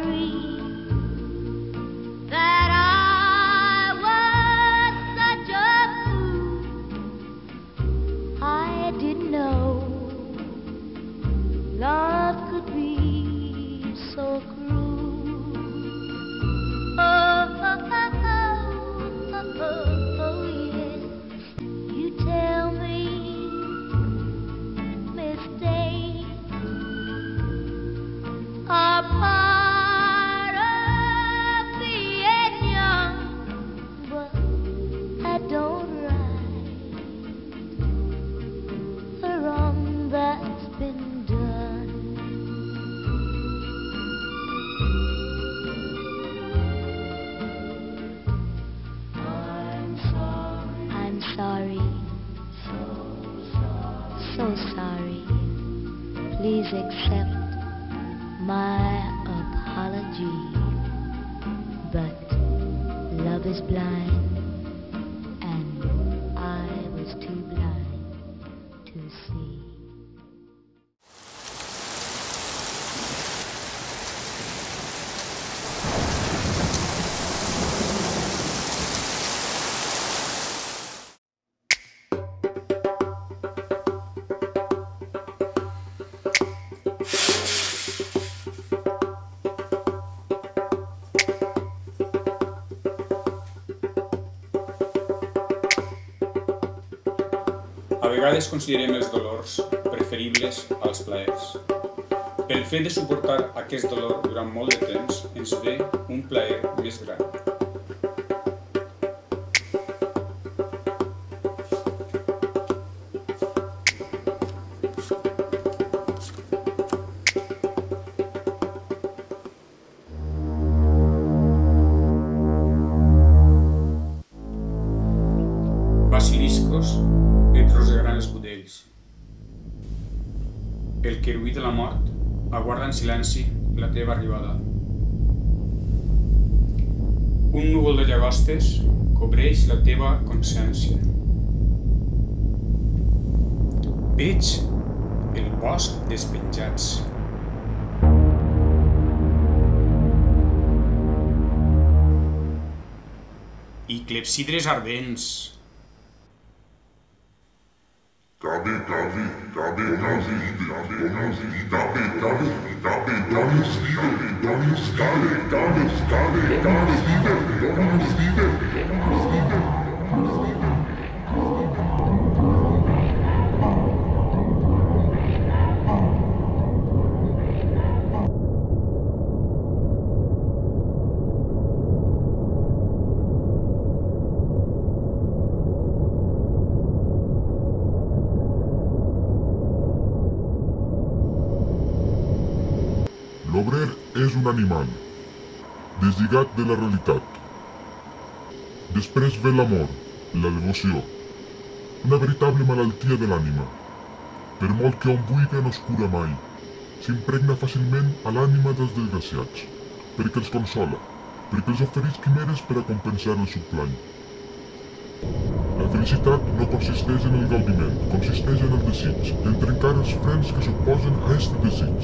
sorry that I was such a fool. I didn't know love could be so cruel. Oh, yes. You tell me mistakes are part of being young, but I don't right the wrong that's been done. I'm sorry, so sorry. Please accept my apology. But love is blind, and I was too blind to see. A vegades considerem els dolors preferibles als plaers. Pel fet de suportar aquest dolor durant molt de temps ens ve un plaer més gran. Basiliscos dentro de grans budells. El querubí de la mort aguarda en silenci la teva arribada. Un núvol de llagostes cobreix la teva consciència. Veig el bosc despenjats. I clepsidres ardents. L'obrer és un animal, deslligat de la realitat. Després ve l'amor, la devoció, una veritable malaltia de l'ànima. Per molt que hom vulgui no es cura mai, s'impregna fàcilment a l'ànima dels desgraciats, perquè els consola, perquè els ofereix quimeres per a compensar el subplany. La felicitat no consisteix en el gaudiment, consisteix en el desig, en trencar els frens que s'oposen a este desig,